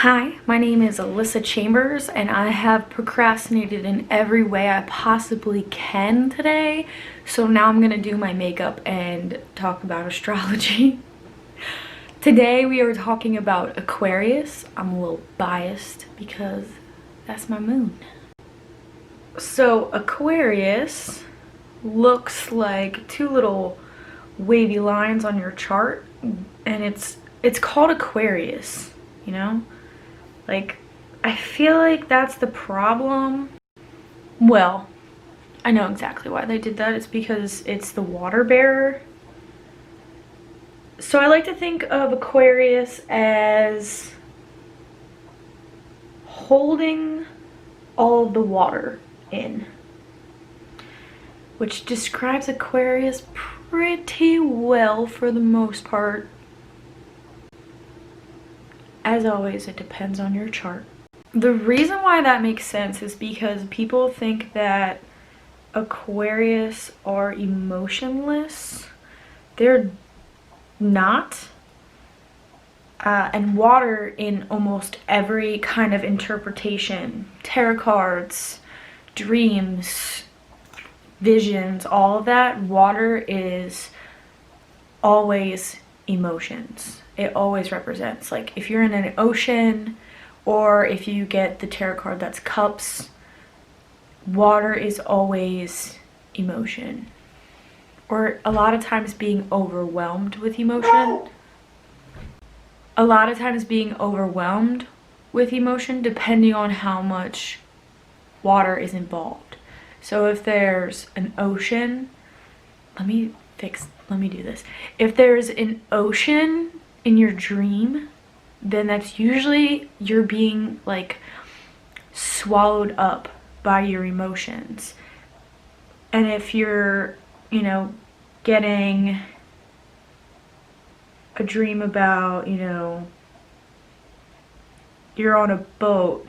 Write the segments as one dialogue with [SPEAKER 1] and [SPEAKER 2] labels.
[SPEAKER 1] Hi, my name is Alyssa Chambers and I have procrastinated in every way I possibly can today. So now I'm gonna do my makeup and talk about astrology. Today we are talking about Aquarius. I'm a little biased because that's my moon. So Aquarius looks like two little wavy lines on your chart, and it's called Aquarius, you know? Like, I feel like that's the problem. Well, I know exactly why they did that. It's because it's the water bearer. So I like to think of Aquarius as holding all of the water in, which describes Aquarius pretty well for the most part. As always, it depends on your chart. The reason why that makes sense is because people think that Aquarius are emotionless. They're not. And water in almost every kind of interpretation, tarot cards, dreams, visions, all of that, water is always emotions. It always represents, like, if you're in an ocean or if you get the tarot card that's cups, water is always emotion, or a lot of times being overwhelmed with emotion. Depending on how much water is involved. So if there's an ocean, let me do this. If there's an ocean in your dream, then that's usually you're being like swallowed up by your emotions. And if you're, you know, getting a dream about, you know, you're on a boat,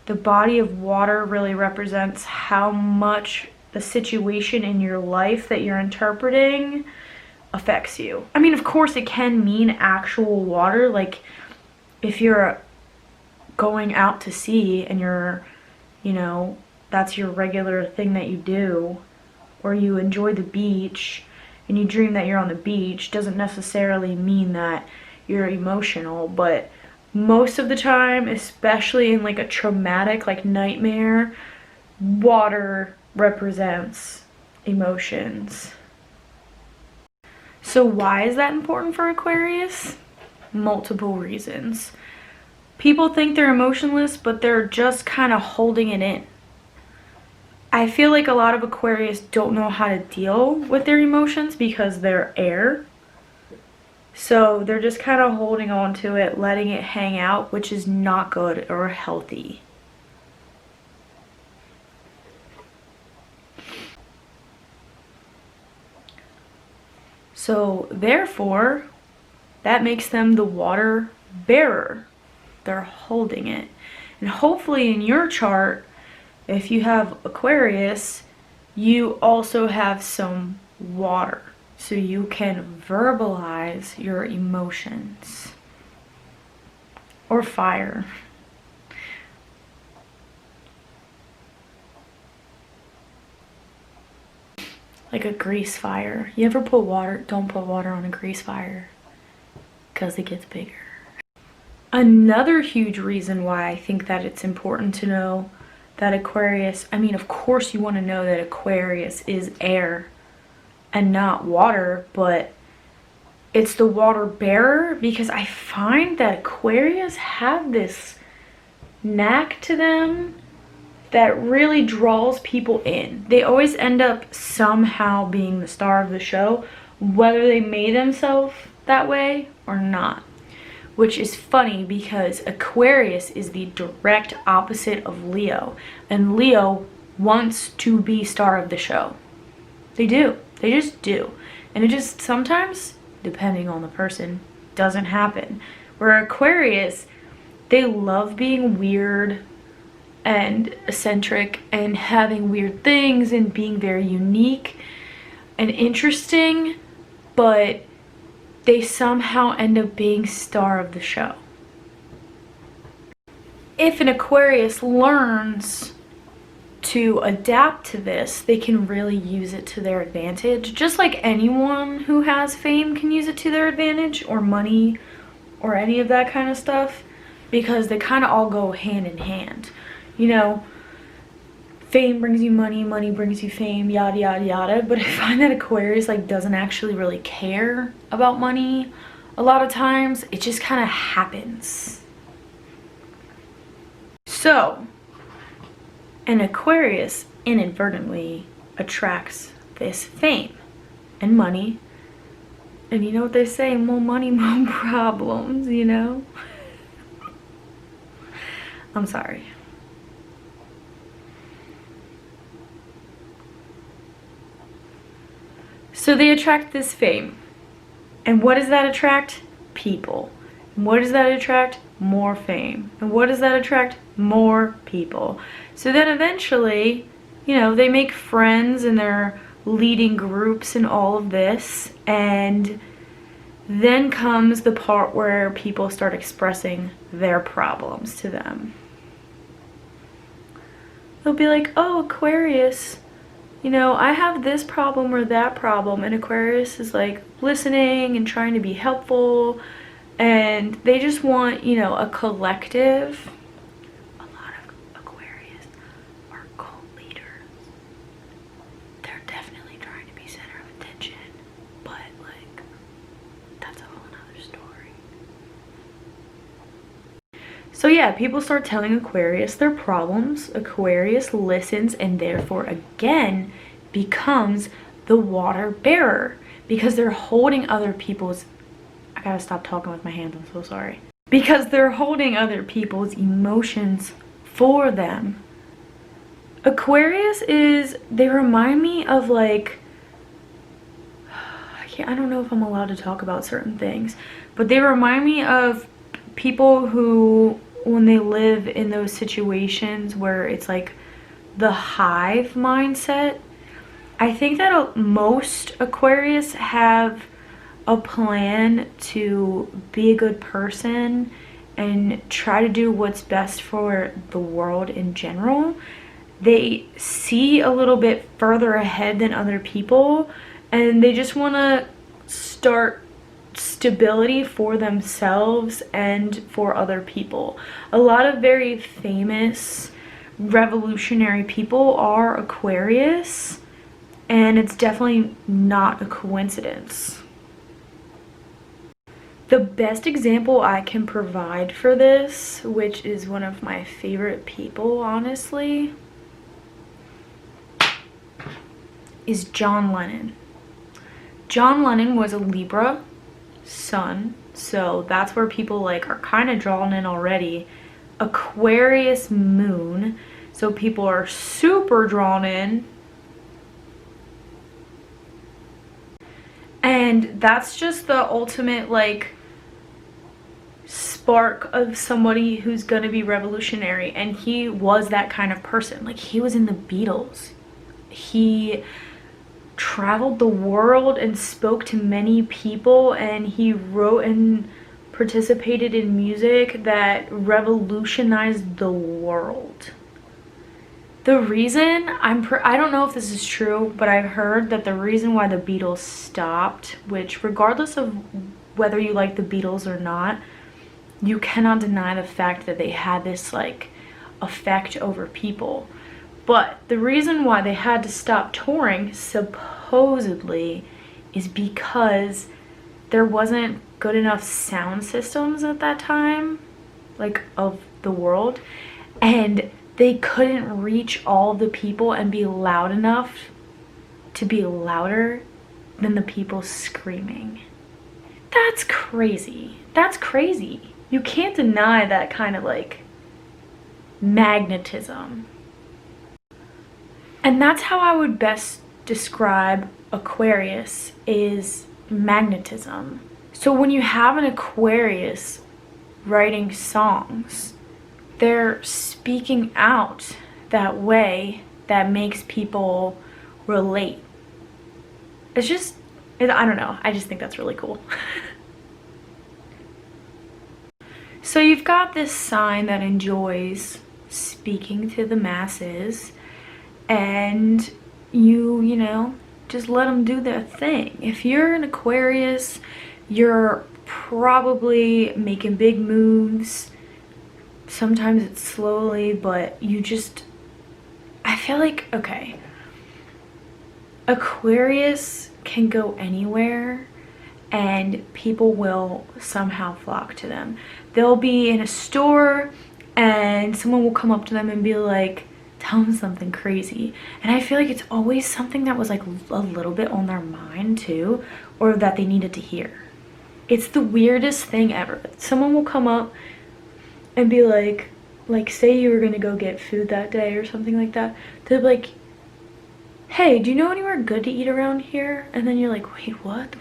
[SPEAKER 1] the body of water really represents how much the situation in your life that you're interpreting affects you. I mean, of course it can mean actual water, like if you're going out to sea and you're, you know, that's your regular thing that you do, or you enjoy the beach and you dream that you're on the beach, doesn't necessarily mean that you're emotional. But most of the time, especially in like a traumatic, like nightmare, water represents emotions. So why is that important for Aquarius? Multiple reasons. People think they're emotionless, but they're just kind of holding it in. I feel like a lot of Aquarius don't know how to deal with their emotions because they're air. So they're just kind of holding on to it, letting it hang out, which is not good or healthy. So therefore, that makes them the water bearer. They're holding it. And hopefully in your chart, if you have Aquarius, you also have some water, so you can verbalize your emotions. Or fire. Like a grease fire. You ever put water, don't put water on a grease fire, because it gets bigger. Another huge reason why I think that it's important to know that Aquarius, I mean, of course you want to know that Aquarius is air and not water, but it's the water bearer, because I find that Aquarius have this knack to them that really draws people in. They always end up somehow being the star of the show, whether they made themselves that way or not. Which is funny because Aquarius is the direct opposite of Leo. And Leo wants to be star of the show. They do. They just do. And it just sometimes, depending on the person, doesn't happen. Where Aquarius, they love being weird and eccentric and having weird things and being very unique and interesting, but they somehow end up being star of the show. if an Aquarius learns to adapt to this, they can really use it to their advantage. Just like anyone who has fame can use it to their advantage, or money, or any of that kind of stuff, because they kind of all go hand in hand. You know, fame brings you money, money brings you fame, yada yada yada. But I find that Aquarius like doesn't actually really care about money a lot of times. It just kind of happens. So an Aquarius inadvertently attracts this fame and money. And you know what they say, more money, more problems, you know? I'm sorry. So they attract this fame. And what does that attract? People. And what does that attract? More fame. And what does that attract? More people. So then eventually, you know, they make friends and they're leading groups and all of this. And then comes the part where people start expressing their problems to them. They'll be like, oh, Aquarius, you know, I have this problem or that problem. And Aquarius is like listening and trying to be helpful. And they just want, you know, a collective. A lot of Aquarius are cult leaders. They're definitely trying to be center of attention. But, like, that's a whole nother story. So yeah, people start telling Aquarius their problems. Aquarius listens and therefore again becomes the water bearer, because they're holding other people's, I gotta stop talking with my hands, I'm so sorry. Because they're holding other people's emotions for them. Aquarius is, they remind me of like, I don't know if I'm allowed to talk about certain things, but they remind me of people who, when they live in those situations where it's like the hive mindset, I think that most Aquarius have a plan to be a good person and try to do what's best for the world in general. They see a little bit further ahead than other people, and they just want to start stability for themselves and for other people. A lot of very famous revolutionary people are Aquarius, and it's definitely not a coincidence. The best example I can provide for this, which is one of my favorite people, honestly, is John Lennon. John Lennon was a Libra sun, so that's where people like are kind of drawn in already. Aquarius moon, so people are super drawn in. And that's just the ultimate like spark of somebody who's gonna be revolutionary, and he was that kind of person. Like, he was in the Beatles. He traveled the world and spoke to many people, and he wrote and participated in music that revolutionized the world. The reason, I don't know if this is true, but I've heard that the reason why the Beatles stopped, which regardless of whether you like the Beatles or not, you cannot deny the fact that they had this like effect over people. But the reason why they had to stop touring, supposedly, is because there wasn't good enough sound systems at that time, like, of the world, and they couldn't reach all the people and be loud enough to be louder than the people screaming. That's crazy. That's crazy. You can't deny that kind of like magnetism. And that's how I would best describe Aquarius, is magnetism. So when you have an Aquarius writing songs, they're speaking out that way that makes people relate. It's just, I don't know, I just think that's really cool. So you've got this sign that enjoys speaking to the masses, and you know, just let them do their thing. If you're an Aquarius, you're probably making big moves. Sometimes it's slowly, but I feel like, okay, Aquarius can go anywhere and people will somehow flock to them. They'll be in a store and someone will come up to them and be like, tell them something crazy. And I feel like it's always something that was like a little bit on their mind too, or that they needed to hear. It's the weirdest thing ever. Someone will come up and be like say you were gonna go get food that day or something like that. They'll be like, hey, do you know anywhere good to eat around here? And then you're like, wait, what?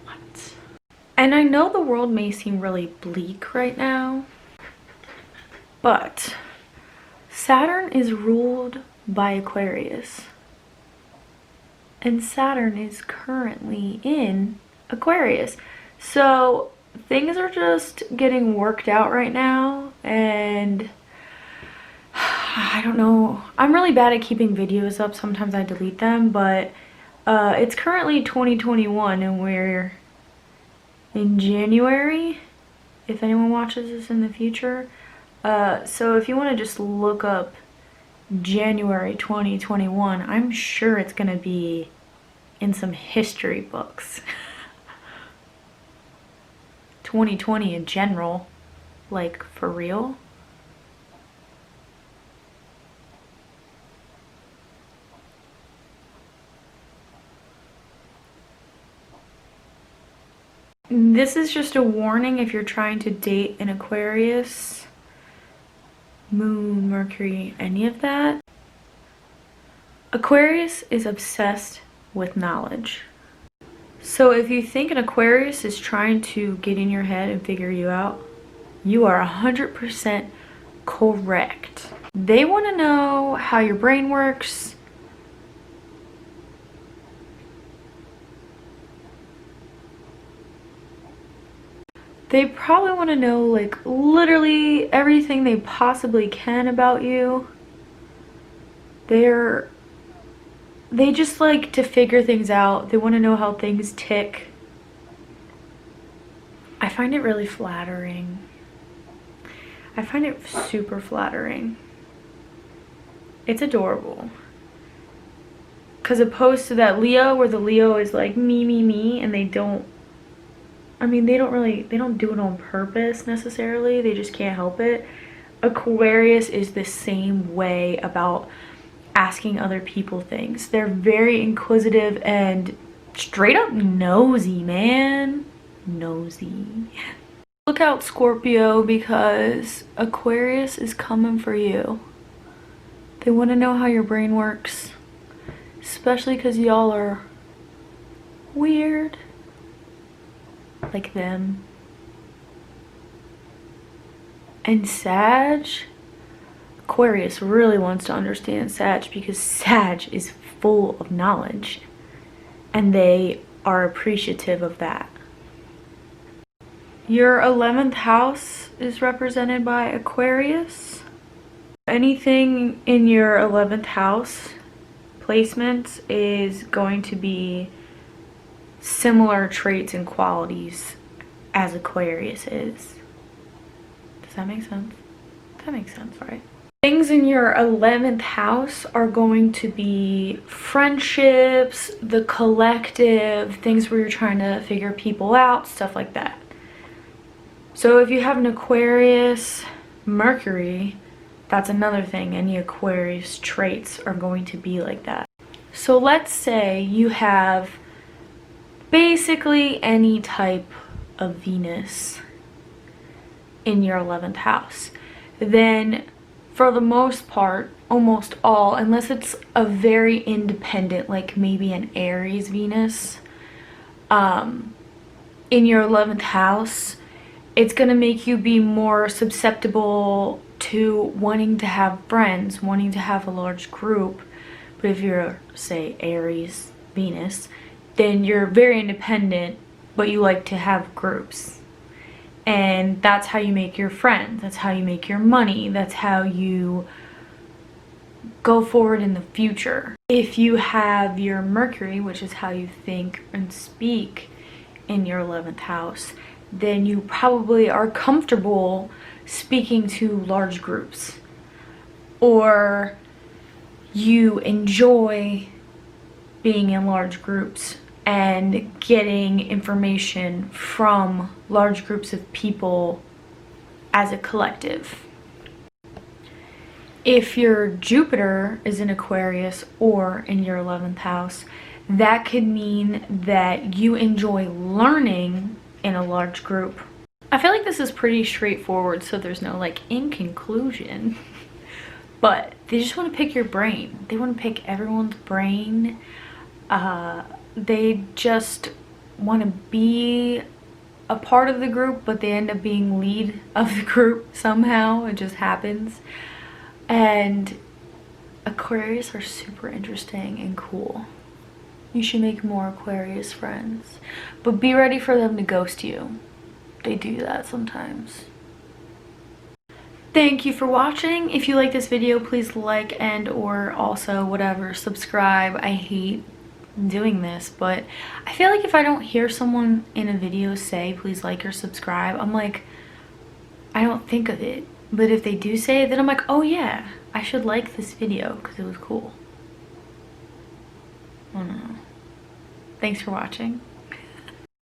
[SPEAKER 1] What? And I know the world may seem really bleak right now, but Saturn is ruled by Aquarius. And Saturn is currently in Aquarius. So things are just getting worked out right now, and I don't know. I'm really bad at keeping videos up. Sometimes I delete them, but it's currently 2021 and we're in January, if anyone watches this in the future. So if you want to just look up January 2021, I'm sure it's gonna be in some history books. 2020 in general, like for real. This is just a warning if you're trying to date an Aquarius, Moon, Mercury, any of that. Aquarius is obsessed with knowledge. So if you think an Aquarius is trying to get in your head and figure you out, you are 100% correct. They want to know how your brain works. They probably want to know like literally everything they possibly can about you. They just like to figure things out. They want to know how things tick. I find it really flattering. I find it super flattering. It's adorable. Because opposed to that Leo, where the Leo is like me, and they don't do it on purpose necessarily. They just can't help it. Aquarius is the same way about asking other people things. They're very inquisitive and straight up nosy, man. Nosy. Look out, Scorpio, because Aquarius is coming for you. They want to know how your brain works, especially because y'all are weird like them. And Sag, Aquarius really wants to understand Sag because Sag is full of knowledge and they are appreciative of that. Your 11th house is represented by Aquarius. Anything in your 11th house placement is going to be similar traits and qualities as Aquarius is. Does that make sense? That makes sense, right? Things in your 11th house are going to be friendships, the collective, things where you're trying to figure people out, stuff like that. So if you have an Aquarius, Mercury, that's another thing. Any Aquarius traits are going to be like that. So let's say you have basically any type of Venus in your 11th house. Then for the most part, almost all, unless it's a very independent, like maybe an Aries Venus, in your 11th house, it's gonna make you be more susceptible to wanting to have friends, wanting to have a large group. But if you're, say, Aries Venus, then you're very independent, but you like to have groups. And that's how you make your friends. That's how you make your money. That's how you go forward in the future. If you have your Mercury, which is how you think and speak, in your 11th house, then you probably are comfortable speaking to large groups, or you enjoy being in large groups and getting information from large groups of people as a collective. If your Jupiter is in Aquarius or in your 11th house, that could mean that you enjoy learning in a large group. I feel like this is pretty straightforward, so there's no like in conclusion, but they just want to pick your brain. They want to pick everyone's brain. They just want to be a part of the group, but they end up being lead of the group somehow. It just happens. And Aquarius are super interesting and cool. You should make more Aquarius friends, but be ready for them to ghost you. They do that sometimes. Thank you for watching. If you like this video, please like and or also whatever, subscribe. I hate doing this, but I feel like if I don't hear someone in a video say please like or subscribe, I'm like, I don't think of it. But if they do say it, then I'm like, oh yeah, I should like this video because it was cool. I don't know. Thanks for watching.